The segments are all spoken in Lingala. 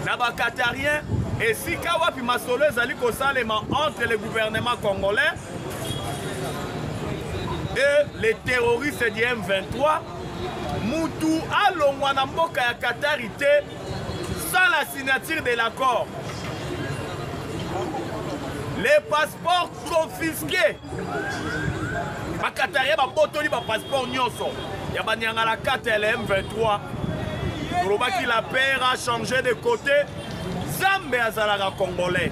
na ba Qatarien et si kawapi masolo ezali kosalema entre le gouvernement congolais et les terroristes du M23 Moutou alongwa na mboka ya Qatarité sans la signature de l'accord. Les passeports confisqués. Les Qatariens ont les passeports nyonso. Il y a la carte M23. Pour que la paix a changé de côté. Zambé Azalaga Congolais.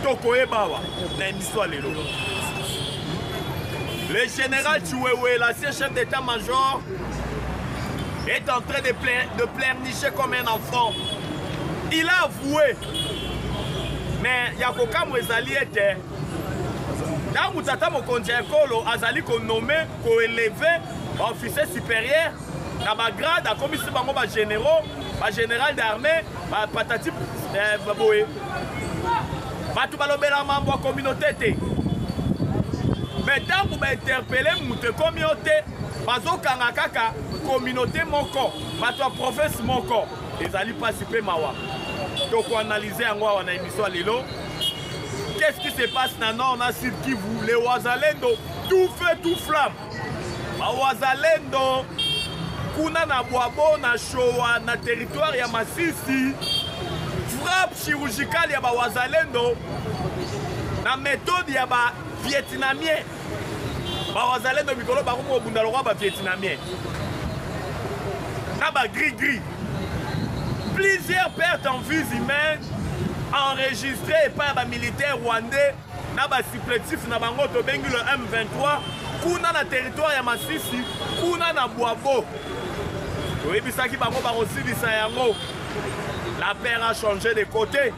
Tokoe Bawa. Le général Tchouéoué, l'ancien chef d'état-major, est en train de pleurnicher comme un enfant. Il a avoué. Mais il y a quelqu'un qui a été. Dans le temps où il a été nommé, élevé, officier supérieur, dans ma grade, comme si il généraux, général d'armée, patati, baboé. Batu balobela mambo communauté. Mais tant que vous interpellez la communauté, bazokanga kaka communauté moko, bato province moko, ils allaient participer mawa. Donc on analyser en émission à Lilo. Qu'est-ce qui se passe dans le nord, dans Sud Kivu? Les Ouazalendo, tout feu, tout flamme. Ouazalendo, kuna na Boabo, na Showa, na territoire ya Masisi, frappe chirurgicale ya Ouazalendo, na méthode ya ba Vietnamien. Ouazalendo mikolo ba ko bundalwa ba Vietnamien. Na ba gris-gris. Plusieurs pertes en vies humaines enregistrées par les militaires rwandais dans les supplétifs dans le M23, kuna na territoire ya Masisi, kuna na Boabo. La paix a changé de côté.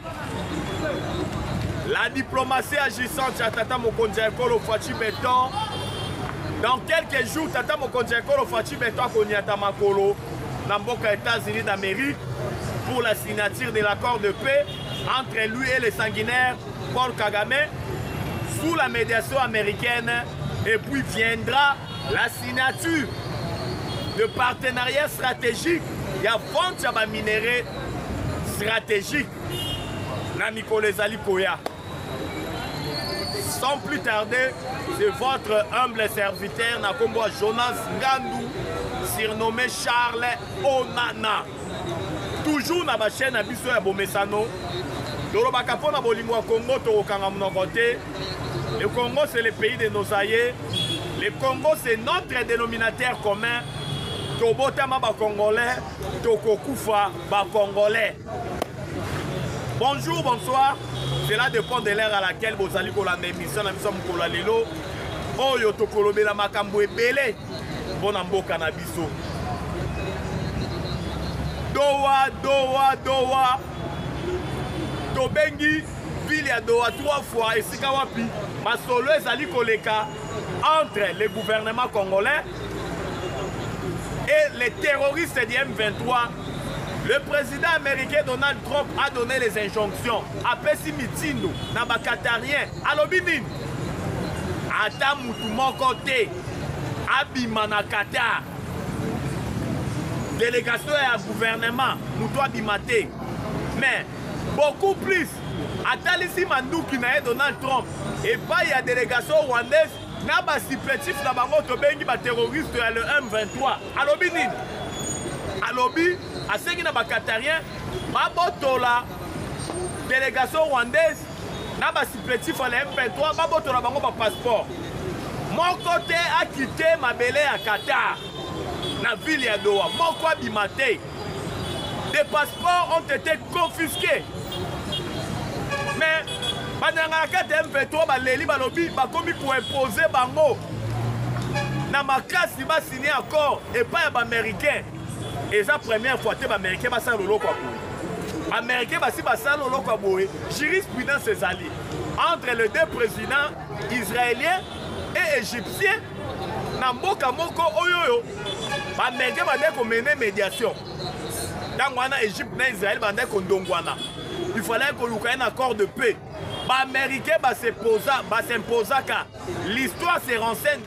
La diplomatie agissante à Tata Mokonzi Ekolo Fachi Beton. Dans quelques jours, Tata Mokonzi Ekolo Fachi Beton Konyata Makolo, dans les États-Unis d'Amérique, pour la signature de l'accord de paix entre lui et les sanguinaires Paul Kagame sous la médiation américaine, et puis viendra la signature de partenariat stratégique. Il y a vente de minéraux stratégiques dans Nicolas Alikoya. Sans plus tarder, c'est votre humble serviteur Nakombo Jonas Ngandou, surnommé Charles Onana. Toujours dans la chaîne Abisso ya Bomesano. Dorobakapo na Bolimo Congo, le Congo c'est le pays de nos aïeux. Le Congo c'est notre dénominateur commun. Tobotama ba Congolais, Tokokufa ba Congolais. Bonjour, bonsoir. Cela dépend de l'heure à laquelle vous allez pour l'émission. Nous sommes pour la Lelo. Oyo Tokolobe la Makambo Ebele. Bon ambo Canabiso. Doha. Tobengi, ville ya Doha 3 fois et Sikawapi. Masolo ezali koleka entre le gouvernement congolais et les terroristes du M23. Le président américain Donald Trump a donné les injonctions à Pessi Mitindo, Naba Qatarien, à l'Obinin. Ata mutu moko te, abima na Qatar. Délégation et gouvernement, mutu abima te. Mais beaucoup plus, Atalisi Mandouki na Donald Trump, et pas il y a délégation rwandaise, Naba supplétif na bango tobengi ba terroriste à le M23. À l'Obinin. À l'Obi, à ceux qui n'ont pas Qatarien, Babotola, délégation rwandaise, n'a pas supplétif à l'M23, Babotola bango ba passeport. Mon côté a quitté ma belle à Qatar, na ville ya Doha. Mon quoi bimate. Des passeports ont été confisqués. Mais, pendant la carte M23, Baléli Balobi, Bakomi pour imposer bango. Na ma classe, il va signer accord et pas un américain. Et la première fois que les Américains vont faire le lot. Les Américains vont faire le lot. Jurisprudence ses alliés. Entre les deux présidents israéliens et égyptiens, Namboka Moko Oyoyo, les Américains vont mener médiation. Dans l'Égypte et Israël, il fallait qu'on ait un accord de paix. Les Américains vont s'imposer car l'histoire se renseigne.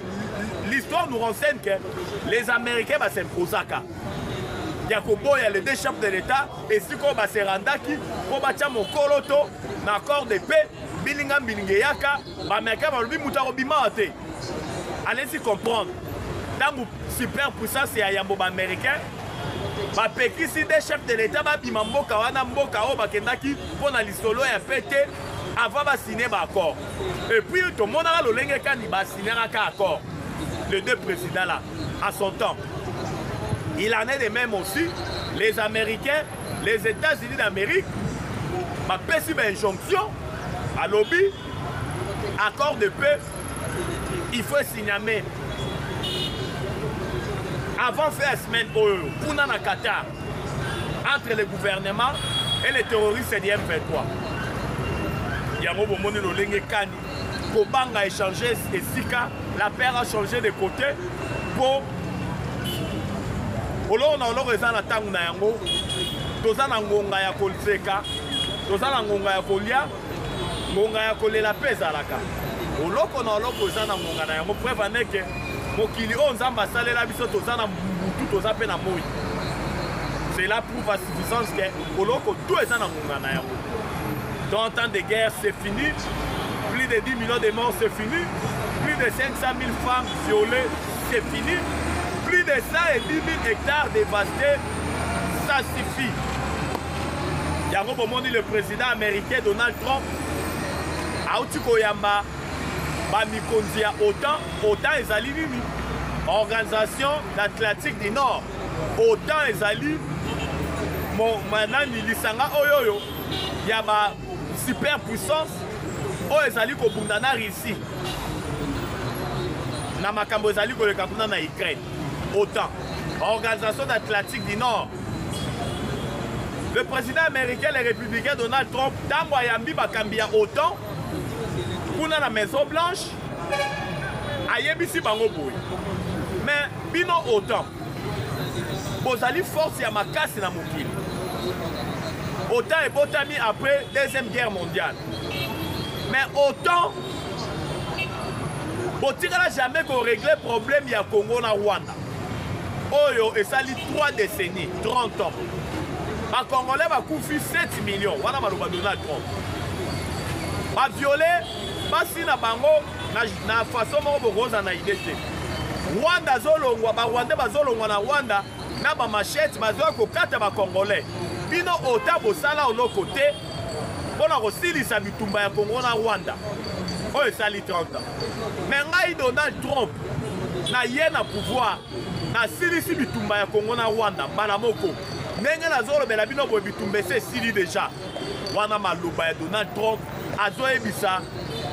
L'histoire nous renseigne que les Américains vont s'imposer car. ya koboya les deux chefs de l'État et si ko ba se randaki ko ba tia mokolo to na accord de paix bilinga bilinge yaka ba meka ba lobi muta robima te. Allez-y comprendre. Dans super puissance ya yambo ba américain ba pekisi des chefs de l'État ba bima mboka wana mboka o ba kendaki pona lisolo ya pété avant ba signer ba accord. Et puis tout le monde a lolenge kani ba signer un accord. Les deux présidents là à son temps. Il en est de même aussi, les Américains, les États-Unis d'Amérique, ma pécible injonction, à lobby, accord de paix, il faut signaler. Avant de faire la semaine, pour na Qatar, entre le gouvernement et les terroristes du M23. Il y a un moment où Kobanga a échangé et Sika, la paire a changé de côté pour. Olo na olo eza na tangu na yango toza na ngonga ya kolseka toza na ngonga ya kolia ngonga ya kolela pe ezalaka oloko na oloko eza na ngonga na yango preuve aneke mokili oyo nzambe asalela biso toza na mutu toza pe na moi cela prouve à suffisance que oloko tout eza na ngonga na yango. Dans temps de guerre c'est fini, plus de 10 millions de morts c'est fini, plus de 500 000 femmes violées c'est fini. Plus de 110 000 hectares dévastés, ça suffit. Yango bomoni le président américain Donald Trump auti koyamba ba mikonzi ya OTAN ezali nini? Organisation d'Atlantique du Nord. OTAN ezali manani lisanga oyoyo ya ba super puissance oyo ezali kobunda na Russie. Na makambo ezali koleka kuna na Ukraine. OTAN, Organisation d'Atlantique du Nord. Le président américain, le républicain Donald Trump, Tango Ayambi Bakambia OTAN, pour la Maison Blanche, Ayebisi Bango Boy. Mais, bino OTAN, Bozali force ya makasi na mokili. OTAN est botami après la Deuxième Guerre mondiale. Mais OTAN, Botikala jamais qu'on règle le problème ya Congo na Rwanda. Oyo esali 3 décennies, 30 ans. Les Congolais va couper 7 millions. Wana maloba Donald Trump. Ba violer, basi na bango na façon moko boza na idée. Rwanda zolongwa ba Rwanda bazolongwa na Rwanda na ba machette bazoa ko kata ba Congolais. Bino ota bosala ono côté pona ko silisa bitumba ya Congo na Rwanda. Oyo esali 30 ans. Mais ngai Donald Trump na yena pouvoir na silisi bitumba ya Congo na Rwanda mbala moko ndenge nazolobela bino boye bitumba ese sili deja wana maloba ya Donald Trump azoyebisa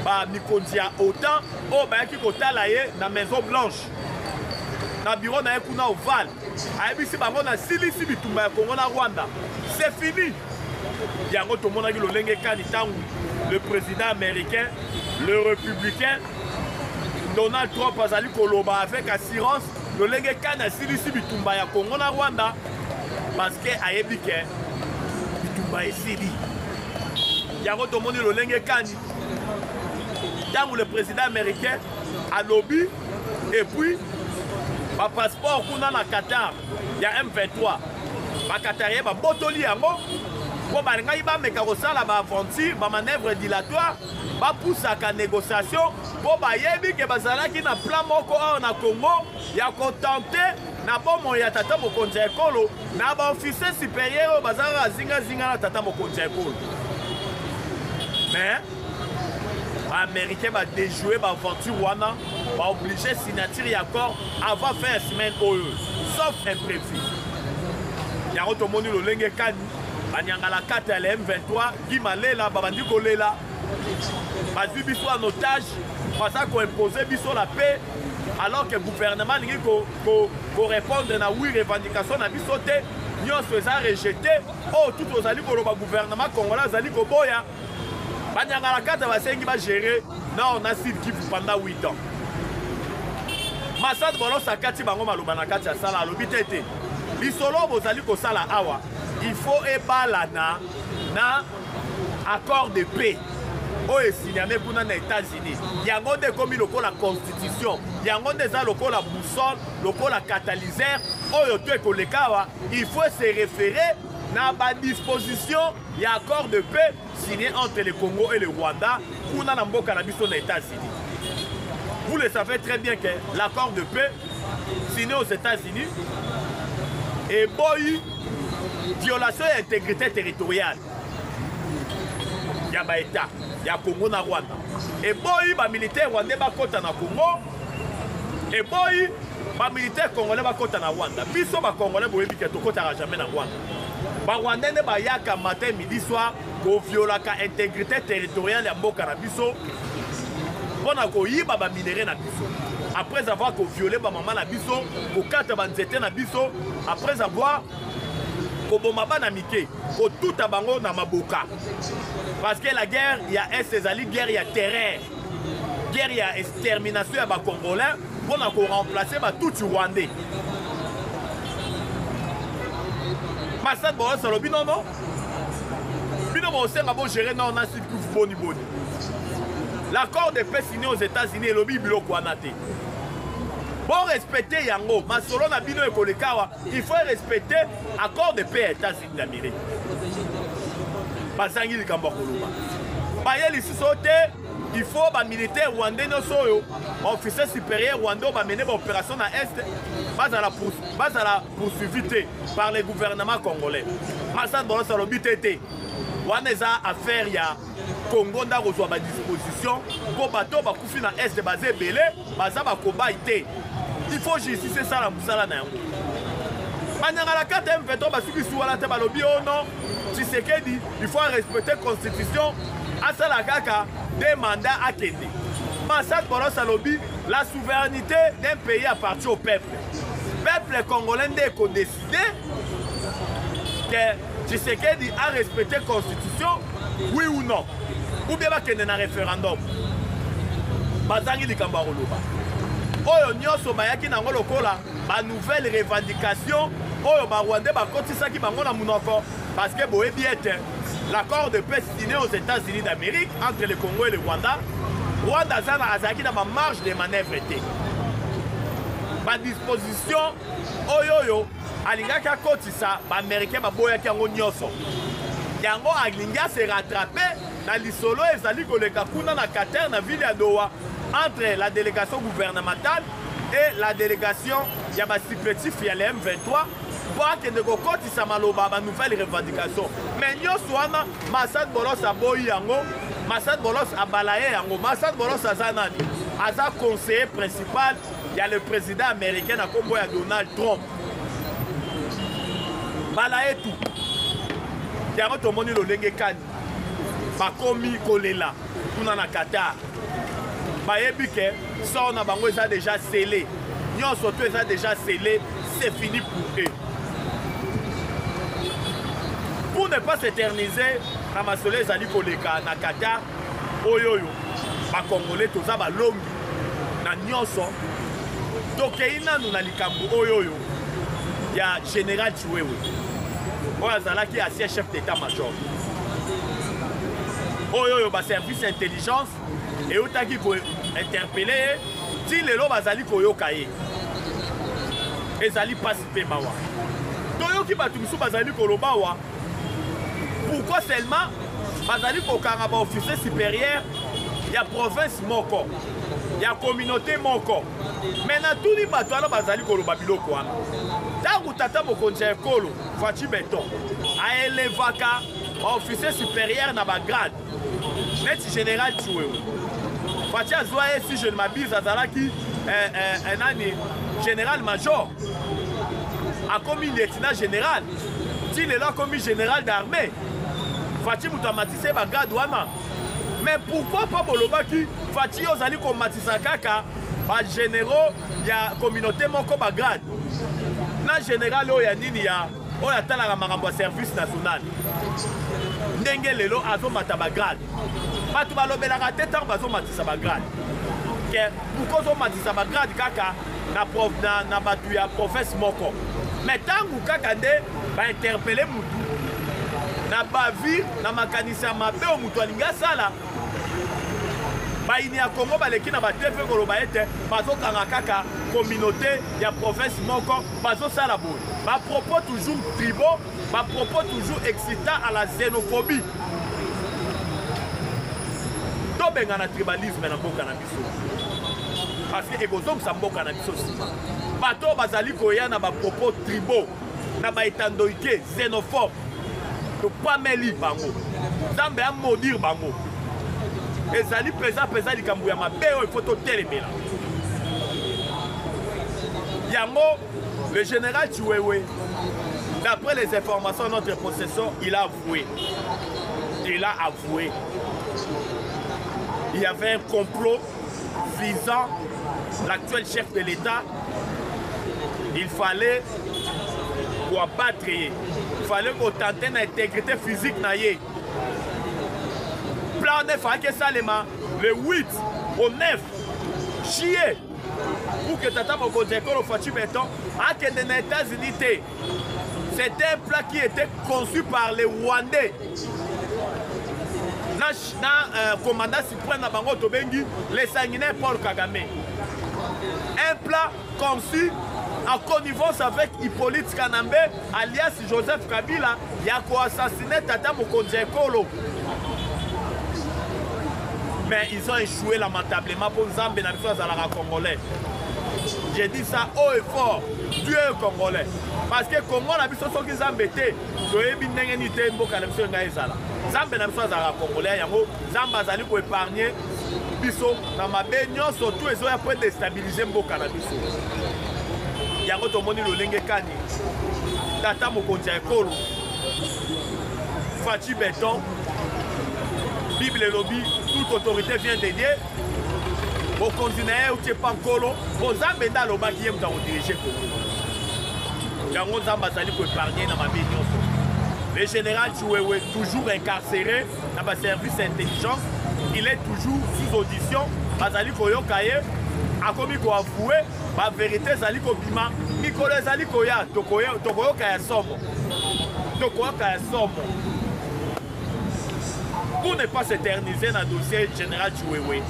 ba mikonzi ya OTAN oyo bayaki kotala ye na Maison Blanche na bureau na ye kuna Oval ayebisi bango na silisi bitumba ya Congo na Rwanda c'est fini. Yango tomonaki lolenge kani ntango le président américain le républicain Donald Trump azali koloba avec assurance lolenge kani asilisi bitumba ya Congo na Rwanda parce que ayebi ke bitumba esili. Yango tomoni lolenge kani ntango le président américain alobi et puis ba passeport kuna na Qatar ya M23 ba Qatarien ba botoli yango po balingai bameka kosala ba aventure ba manœuvre dilatoire ba poussaka négociation po bayebi ke bazalaki na plan moko oyo na Congo ya kotante na bomo ya tata mokonzi ya ekolo na ba officier supérieur oyo bazalaka zinga na tata mokonzi ya ekolo. Mais américain va déjouer ba aventure wana va obliger signature ya accord avant fin semaine oyo sauf imprévu. Yango tomoni lolenge kani banyangala kata ya M23 Gimalela babandi kolela bazwi biso en otage baza koimposer biso la paix alors que le gouvernement ningi ko répondre na oui revendication na biso te nyonso eza rejeté oh tout ozali koloba gouvernement congolais azali koboya banyangala kata basengi ba gérer non na Sud Kivu pendant 8 ans. Masad bolo sakati bango maloba na kati ya sala alobi tete lisolo bozali kosala awa il faut ebalana na accord de paix oyo esigname kuna na États-Unis. Yango nde ekomi lokola constitution, yango nde eza lokola boussole, lokola catalyseur oyo to ekolekawa il faut se référer na ba disposition ya accord de paix signé entre le Congo et le Rwanda kuna na mboka na biso na États-Unis. Vous le savez très bien que l'accord de paix signé aux États-Unis est boy violation et intégrité territoriale. Ya ba État, ya Congo na Rwanda. Et boy ba militaire rwandais ba kota na Congo. Et boy ba militaire congolais ba kota na Rwanda. Biso ba congolais boyebi ke to kota jamais na Rwanda. Ba rwandais ne ba yaka matin midi soir ko violaka intégrité territoriale ya mboka na biso. Pona ko yiba ba minéraux na biso. Après avoir violé ba maman na biso, ko kata ba nzete na biso, après avoir ko bomba ba na mike, ko tout bango na maboka. Parce que la guerre, il y a ezali guerre, il y a terreur. Guerre, il y a extermination ya ba congolais pona ko remplacer ba tout rwandais. Massad bon ça lobi non non. Bino bon c'est ba bon gérer non na site ku boni boni. L'accord de paix signé aux États-Unis et lobby biloko anate. Pour respecter yango, masolo na bino ekolekawa, il faut respecter accord de paix États-Unis d'Amérique. Basangi likambo koloba. Baye lisote, il faut ba militaire rwandais no soyo, officier supérieur rwandais ba mener ba opération na est, base à la poursuivie par le gouvernement congolais. Massad bon ça lobi tété. Waneza affaire ya Congo nda kozwa ba disposition ko bato ba kufi na est basé belé baza ba koba ité. Il faut justice ça la musala na yango. Manyanga la 4e veto ba suki suwala te ba lobi oh non. Tshisekedi il faut respecter constitution asala kaka des mandats à kende. Massad Boros alobi la souveraineté d'un pays appartient au peuple. Peuple congolais ndeko décider que Tshisekedi a respecté la constitution, oui ou non? Ou bien qu'il y a un référendum. Bazangi likambo koloba. Oyo nyonso bayaki nango lokola ba nouvelle revendication oyo ba Rwandais ba kotisaki bango na munoko parce que boyebi ete l'accord de paix signé aux États-Unis d'Amérique entre le Congo et le Rwanda. Rwanda zana azaki na ba marge de manœuvre te. Ba disposition oyo alingaki akotisa baaméricain baboyaki yango nyonso yango alingi se rattraper na lisolo ezali koleka kuna na Qatar na ville ya Doha entre la délégation gouvernementale et la délégation ya basupplétif ya le M23 po akende kokotisa maloba ba nouvelle revendication mais nyonso wana Massad Bolos aboyi yango Massad Bolos abalaye yango Massad Bolos aza nani aza conseiller principal ya le président américain na kombo ya Donald Trump. Balaye tout. Yango tomoni lolenge kani. Bakomi kolela. Kuna na Qatar. Bayebi ke ça na bango eza déjà scellé. Nyon surtout eza déjà scellé, c'est fini pour eux. Pour ne pas s'éterniser, na masole ezali koleka na Qatar. Oyoyo. Ba Congolais toza ba longi na nyonso. Tokeina nous na likambo oyoyo. Il y a général Chiwewe. Qui est ancien chef d'état-major. Oyo ba service intelligence et otaki ko interpeller ti lelo bazali koyoka ye. Ezali passe pe mawa. Toyoki batu misu bazali koloba wa. Pourquoi seulement bazali ko kanga ba officier supérieur ya province moko. Ya communauté moko. Maintenant tout ni bato ala bazali koloba biloko wana. Tangu tata mokonzi ya ekolo Fachi Beton aelevaka officier supérieur na bagrade neti général Chiwewe Fachi azwa ye si je ne m'abuse azalaki nani général major akomi lieutenant général ti lelo akomi général d'armée Fachi mutu amatise bagrade wana mais pourquoi pas bolobaki Fachi ozali komatisa kaka ba généraux ya communauté moko bagrade na général oya nini ya oya talaka makambo ya service national ndenge lelo azomata bagrade bato balobelaka te ntango bazomatisa bagrade ke pourkoi ozomatisa bagrade kaka na bato ya province moko mais ntango kaka nde bainterpele mutu na bavi na makanisi ya mabe o mutu alingi asala baini ya Congo baleki na batefe koloba ete bazokanga kaka communauté ya province moko bazosala boye bapropos toujours tribaux bapropos toujours excitant à la xénophobie tobengana tribalisme na mboka na biso parce que ekozongisa mboka na biso nsima bato bazali koya na bapropos tribaux na baetandoike xénophobe topameli bango nzambe amodire bango ezali peza likambo ya mabe oyo ifo totelemela yango le général Chiwewe d'après les informations de notre possession il a avoué il y avait un complot visant l'actuel chef de l'État. Il fallait combattre, il fallait qu'on tente l'intégrité physique. Plan de fallait que ça le 8 au 9 chier pour que Tata Mokonzeko le Fachi Béton à que des États-Unis. C'était un plat qui était conçu par les Rwandais. Commandant suprême Bango Tobengi, les sanguinaires Paul Kagame. Un plat conçu en connivence avec Hippolyte Kanambe, alias Joseph Kabila, il a assassiné Tata Mokonzeko. Mais ils ont échoué lamentablement pour Zambé dans le Congolais. J'ai dit ça haut et fort, Dieu est Congolais. Parce que Congo na biso soki Zambé te, toyebi ndenge ni te mboka na biso ngai ezala. Zambé na biso azala Congolais yango, Zambé azali ko épargner biso na mabe nyonso tout ezoya po déstabiliser mboka na biso. Yango tomoni lolenge kani. Tata Mokonzi ekolo. Fachi Béton. Bible lobby, toute autorité vient d'aider. Au continent où tu n'es pas encore, aux Zambéda le bas qui aime dans diriger Congo. Yango Zamba Zali pour épargner dans ma vie. Le général Chiwewe, toujours incarcéré dans ma service d'intelligence, il est toujours sous audition. Bazali Koyo Kaye, a commis quoi avoué, ma vérité Zali Kobima, Nicolas Zali Koya, Tokoyo Kaya Somo. Tokoyo Kaya Somo. Pour ne pas s'éterniser dans le dossier général Chiwewe,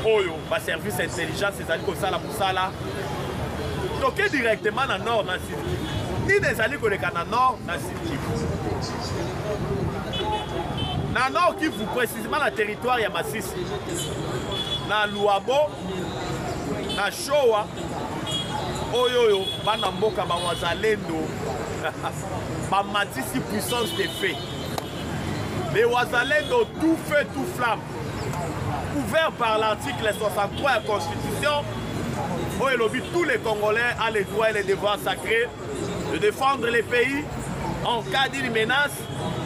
Oyo, ma service intelligence, c'est Zali Kosala Moussala. Toqué directement dans le nord, dans le sud. Ni des alliés dans le nord, dans le sud. Dans le nord, qui vous précisément le territoire, il y a Massissi. Dans Luabo, dans Showa, Oyo, Banamboka, Bawazalendo, Bamatisi, puissance des faits. Les Wazalendo, tout feu, tout flamme. Couvert par l'article 63 de la Constitution, où il oblige tous les Congolais à les droits et les devoirs sacrés de défendre les pays en cas d'une menace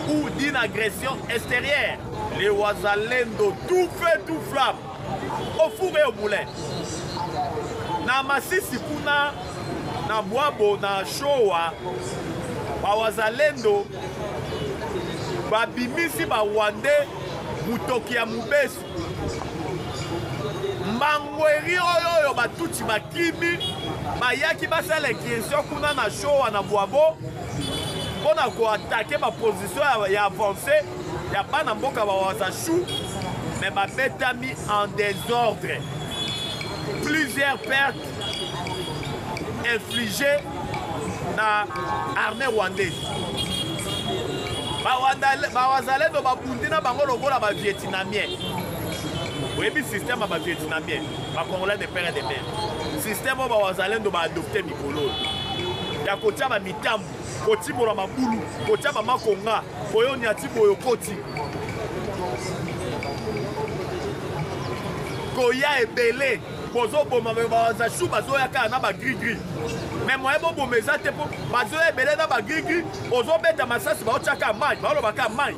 ou d'une agression extérieure. Les Wazalendo, tout feu, tout flamme, au four et au moulin. Na Masisi kuna, na Boabo, na Showa, ba Wazalendo, ba bimisi ba Rwandais, mutoki ya mubesu. Mangweri oyo batuti bakimi bayaki basala question kuna na show na Boabo pona ko attaquer ba position ya avancée ya bana mboka ba wazashu mais ba betami en désordre. Plusieurs pertes infligées na armée rwandaise. Ba wazalendo babundina bango lokola ba vietnamien. Oui, le système a vietnamien, les Congolais de père et de mère. Le système a adopté adopté Mikolo. Il y a Kotia Mitambu, Koti Moramabulu, Kotia Makonga, Koyo Nyati Boyo Koti. Koya et Belé, Bozo Bomameza Chou, Bazoya Kana Bagri. Mais moi, je me disais que Bazoya et Belé na Bagri, Bozo Beta Massas, Baochaka Mai, Baolobaka Mai,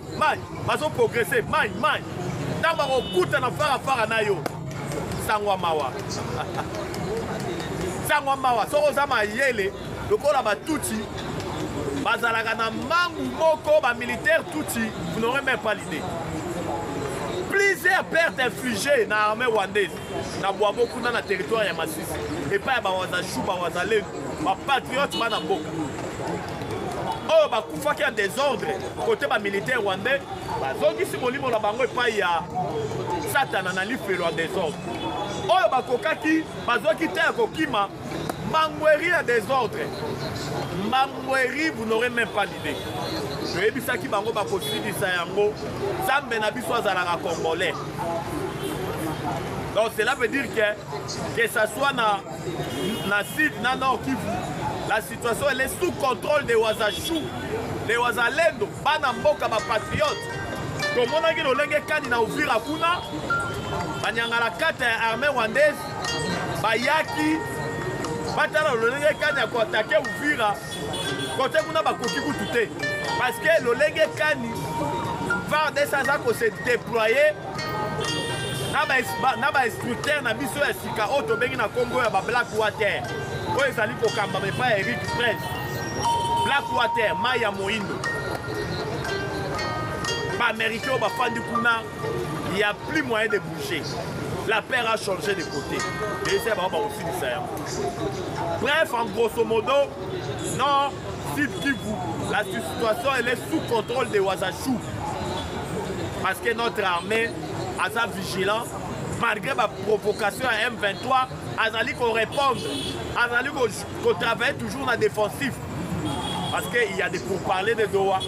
Bazo progresser, Mai. Namba okuta na fara na yo sangwa mawa soko za mayele lokola batuti bazalaka na mangu moko ba militaire tuti vous n'aurez même pas l'idée. Plusieurs pertes infligées na armée rwandaise na Boabo kuna na territoire ya Masisi et pas ba wazashu ba wazalendo ba patriote bana mboka oh bakufaki en désordre côté ba militaire rwandais bazongisi molimo na bango epai ya satana na lifelo ya désordre oyo bakokaki bazwaki te ya kokima mbangweri ya désordre mbangweri vous n'aurez même pas l'idée toyebisaki bango bakosilisa yango nzambe na biso azalaka congolais. Donc cela veut dire que ça soit na sud, na nord Kivu, la situation elle est sous contrôle des Wazachou, les Wazalendo, bana mboka ba patriote. Tomona ki lolenge kani na Uvira kuna, banyangala kata ya armée rwandaise, bayaki, batala lolenge kani ya koatake Uvira, kote kuna bakoki kutute. Parce que lolenge kani, va de ça ko se déployer. Na ba instructeur na biso ya sika oyo tobengi na Congo ya ba Black Water oyo ezali kokamba mepa ya Eric Prince Black Water mai ya moindo baaméricain oyo bafandi kuna il y a plus moyen de bouger. La paix a changé de côté et c'est vraiment aussi du Sahel. Bref, en grosso modo, non, Sud Kivu, la situation elle est sous contrôle des Wazachou parce que notre armée Aza vigilant, malgré ma provocation à M23, Azali qu'on réponde, Azali qu'on travaille toujours dans la défensive. Parce qu'il y a des pourparlers de Doha.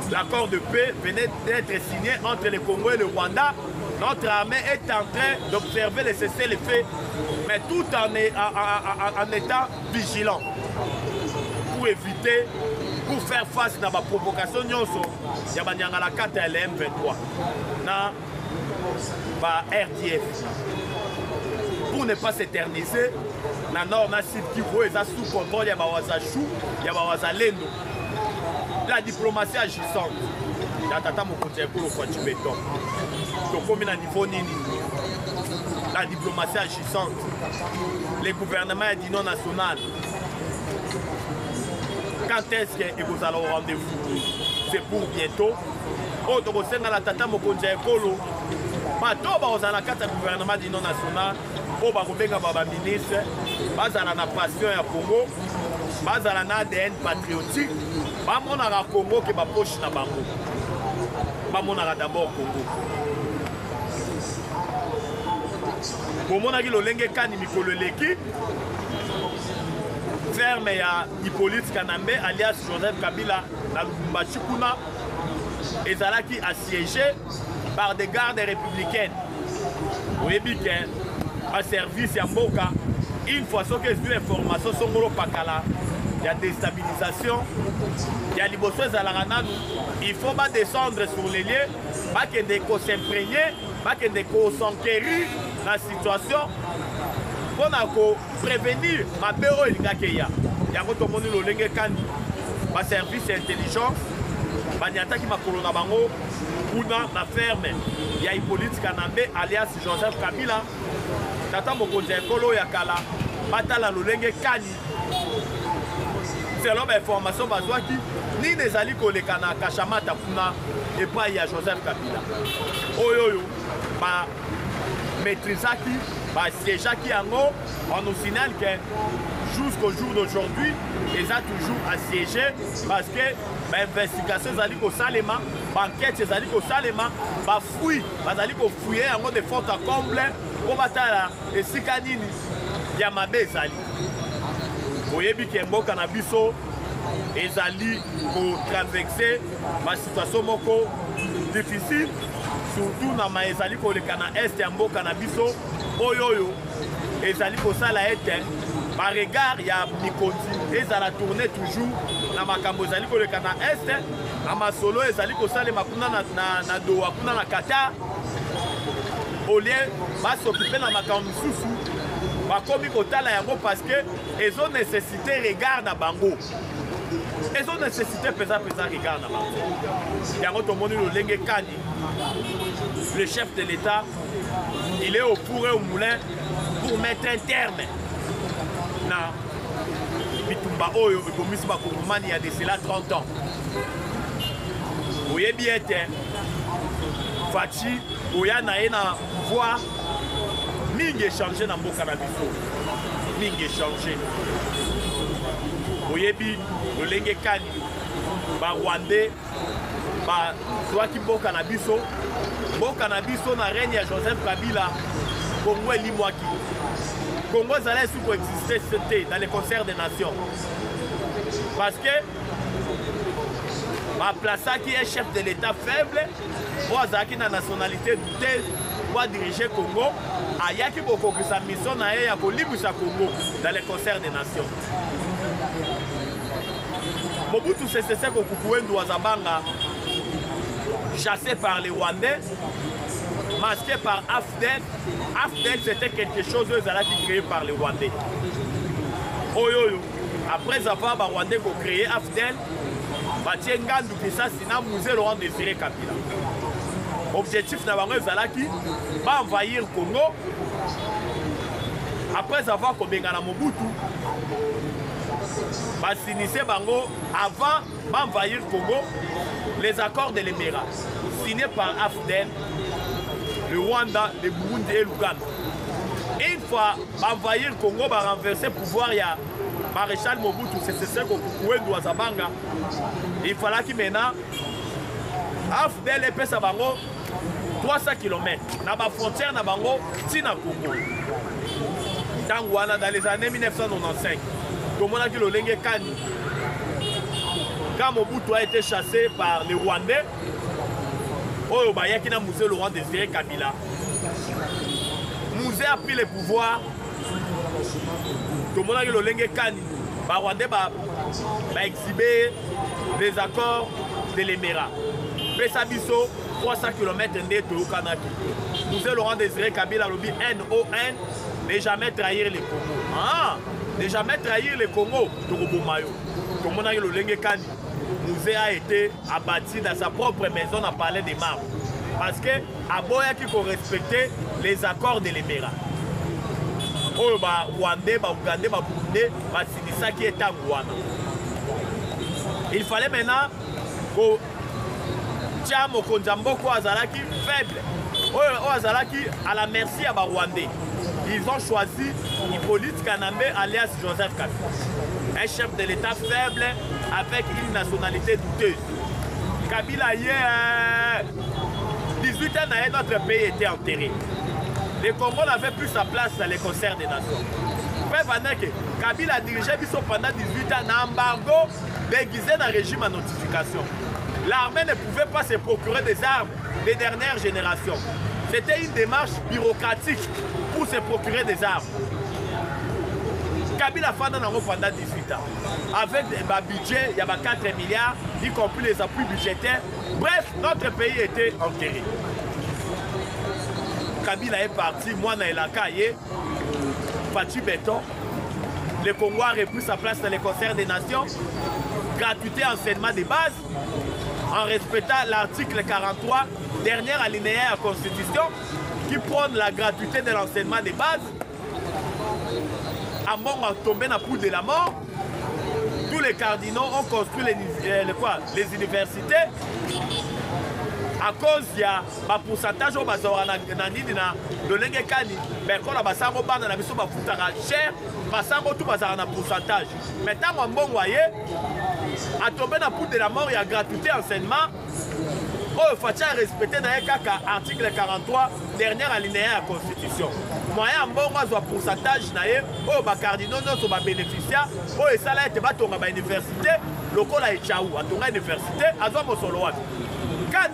L'accord de paix venait d'être signé entre le Congo et le Rwanda. Notre armée est en train d'observer les cessez-le-feu, mais tout en étant vigilant. Pour éviter, pour faire face à ma provocation, il y a la carte à M23. Par RDF pour ne pas s'éterniser na nord na sud Kivu eza sous contrôle ya bawazachou ya bawazalendo. La diplomatie agissante ya tata mokonzi ekolo kwa Chibeton tokomi na niveau nini. La diplomatie agissante, le gouvernement d'union nationale, quand est-ce que vous allez au rendez-vous? C'est pour bientôt. Oh, donc c'est dans la tata mokonzi ekolo bato bazala kata gouvernement d'union nationale po bakobenga baba ministre bazala na passion ya Congo bazala na ADN patriotique bamonaka Congo ke bapoche na bango bamonaka d'abord Congo bomonaki lolenge kani mikolo eleki ferme ya Hippolyte Kanambe alias Joseph Kabila na Lubumbashi kuna ezalaki assiégé par des gardes républicaines. Vous voyez bien un service à Mboka, une fois que j'ai information sur le Pakala, il y a déstabilisation, il y a l'ibossoise à la ranade, il faut pas descendre sur les lieux, pas que des co s'imprégner, pas que des co s'enquérir la situation, pour prévenir ma béro et l'gakeya. Il y a tout le monde le lenge kandi, ma service d'intelligence, banyata qui m'a colonna bango. Kuna na ferme ya Hippolyte Kanambe alias Joseph Kabila tata mokonzi ekolo ya kala batala lolenge kani selon information bazwaki nini ezali koleka na Kashamata kuna epai ya Joseph Kabila oyoyo ba maîtrisaki ba siégeaki yango. On nous signale que jusqu'au jour d'aujourd'hui ils ont toujours assiégé parce que l'investigation ezali kosalema banquête ezali kosalema bafui bazali kofuye yango de fond en comble po batala esika nini ya mabe ezali. Oyebi ke mboka na biso ezali kotraverse basituation moko difficile surtout na ma ezali koleka na este ya mboka na biso oyoyo ezali kosala ete par regard ya mikonzi ezala tourner toujours na makambo ezali koleka na este na masolo ezali kosalema kuna na Doha kuna na Qatar au lieu basokipe na makambo misusu bakomi kotala yango parce que ezo nécessité regard na bango ezo nécessité pesa regard na bango yango tomoni lolenge kani le chef de l'État il est au four et au moulin pour mettre un terme na bitumba oyo ekomisi bakongomani ya de cela 30 ans. Oyebi ete Fachi oya na ye na pouvoir mingi échanger na mboka na biso mingi échanger. Oyebi lolenge kani ba Rwandais bazwaki mboka na biso na règne ya Joseph Kabila. Congo elimwaki. Congo ezala esu koexiste te dans les concerts des nations parce que baplaçaki un chef de l'état faible oyo azalaki na nationalité douteuse po adirige Congo, ayaki kokokisa mission na ye ya kolibwisa Congo dans les concerts des nations. Mobutu Sese Seko Kukuwendu Wazabanga, chassé par les Rwandais, masqué par AFDEL. AFDEL, c'était quelque chose qui créé par les Rwandais. Oyoyo. Après avoir les Rwandais créé AFDEL, Batiengandu Kisasina Musée Laurent Désiré Kabila. Objectif Nabango va envahir Congo. Après avoir Kobengana Mobutu, va s'initier Bango avant d'envahir Congo, les accords de l'Émirat, signés par AFDEL, le Rwanda, le Burundi et l'Ouganda. Et une fois envahir Congo, va renverser le pouvoir, il y a Maréchal Mobutu, c'est ce que Wazabanga. Il fallait qu'il maintenant AFDEL et Pesa Bango 300 km. Dans la frontière de Bango, Tina Congo. Dans les années 1995, comme on a dit le Lengue Kani, quand Mobutu a été chassé par les Rwandais, il y a un musée Laurent Désiré Kabila. Le musée a pris le pouvoir. Comme on a dit le Lengue Kani, les Rwandais ont exhibé les accords de l'Émirat. Pesabiso, 300 km de Kanaki. Le musée Laurent Désiré Kabila a dit NON. Ne jamais trahir les Congo. Ah, ne jamais trahir les Congo. Comme on a dit le Lengue Kani, le musée a été abattu dans sa propre maison à Palais des Marbres. Parce que Aboya qui faut respecter les accords de l'Émirat. Oh, Rwandais, Ougandais, Burundi, c'est ça qui est en Rwanda. Il fallait maintenant que Tiamo Konjamboko Azalaki faible. Oh, Azalaki à la merci à Rwandais. Ils ont choisi Hippolyte Kanambe alias Joseph Kabila. Un chef de l'État faible avec une nationalité douteuse. Kabila, 18 ans, notre pays était enterré. Le Congo n'avait plus sa place dans les concerts des nations. Kabila a dirigé pendant 18 ans en embargo déguisé dans le régime à notification. L'armée ne pouvait pas se procurer des armes des dernières générations. C'était une démarche bureaucratique pour se procurer des armes. Kabila Fanda n'a pas pendant 18 ans. Avec un budget, il y avait 4 milliards, y compris les appuis budgétaires. Bref, notre pays était enterré. Kabila est parti, moi, dans la cahier, Fati Béton. Le Congo a repris sa place dans les concerts des nations. Gratuité enseignement de base, en respectant l'article 43, dernier alinéa de la Constitution, qui prône la gratuité de l'enseignement de base. Amon a tombé dans la poule de la mort. Tous les cardinaux ont construit les universités. À cause il y a un pourcentage au bazar de Lengue Kani, mais quand la basango bande na biso ba futara cher, basango tout bazar na pourcentage. Mais tant mon bon voyez, à tomber dans la poule de la mort, il y a gratuité enseignement. Il faut respecter dans l'article 43, dernier alinéa de la Constitution. Moyen bon un pourcentage aux cardinaux sont bénéficiaires, aux salaires de la université, le col a été à la université, à la solo. Quand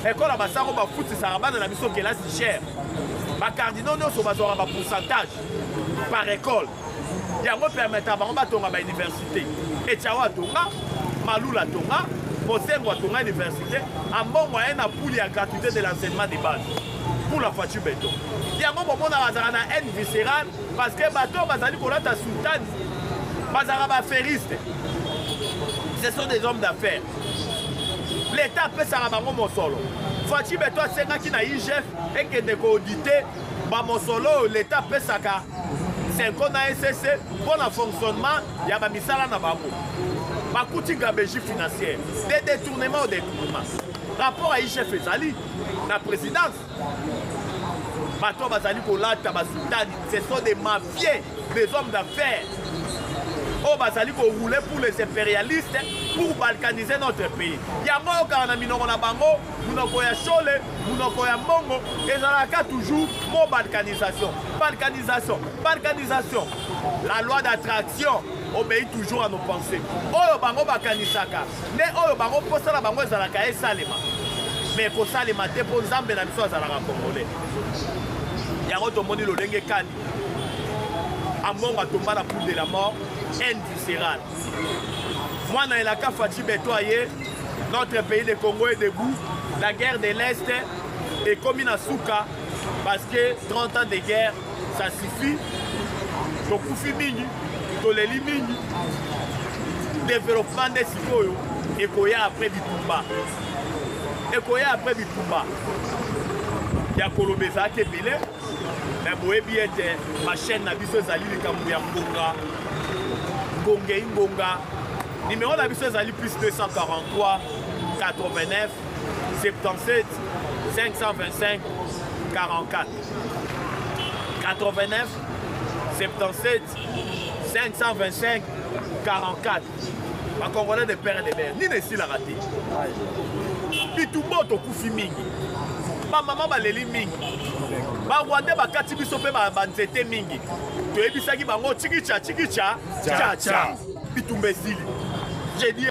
l'école a foot, ça va dans la mission qui est là si cher. Les cardinaux sont un pourcentage par école. Il y a un permettre à l'université. Et Tchawa Tonga, Maloula Tonga, Mosengo Tonga Université, un bon moyen pour la gratuité de l'enseignement de base. Pour la Fati Béton. Il y a un moment où on a une haine viscérale parce que les bateaux, les sultanes, les ferristes, ce sont des hommes d'affaires. L'État peut s'arranger mon solo. Fati Béton, c'est un qui n'a eu chef et qui est audité. Mon solo, l'État peut s'arranger. C'est qu'on a SSC pour le fonctionnement, il y a un misala na babo. Ma coûte gabégie financière, des détournements ou détournements. Rapport à Ichef Ezali, la présidence. Ce sont des mafieux, des hommes d'affaires. Oh, bazali ko rouler pour les impérialistes pour balkaniser notre pays. Yango kana minoko na bango, munoko ya chole, munoko ya mbongo, ezalaka toujours mo balkanisation. Balkanisation, balkanisation. La loi d'attraction obéit toujours à nos pensées. Oyo bango bakanisaka, ne oyo bango posala bango ezalaka esalema. Mais ko salema te po nzambe na biso azalaka congolais. Yango tomoni lolenge kani. Amonga tomba la poule de la mort, haine viscérale. Moi, dans la Fati Betoye, notre pays de Congo est debout. La guerre de l'Est est comme une souka parce que 30 ans de guerre, ça suffit. Donc, Koufi Mingi, Toleli Mingi, développement des Sikoyo, et Koya après Bitumba. Et Koya après Bitumba. Il y a Kolobeza qui est belé. Mais boyebi ete ma chaîne na biso ezali likambo ya ngonga ngonge ngonga numéro na biso ezali plus 243 89 77 525 44 89 77 525 44 ba Congolais de père et de mère ni nesi la raté bitumbo to kufi mingi ba mama baleli mingi ba Rwanda bakati biso pe ba nzete mingi toyebisaki bango chikicha chikicha cha cha bitumba esili j'ai dit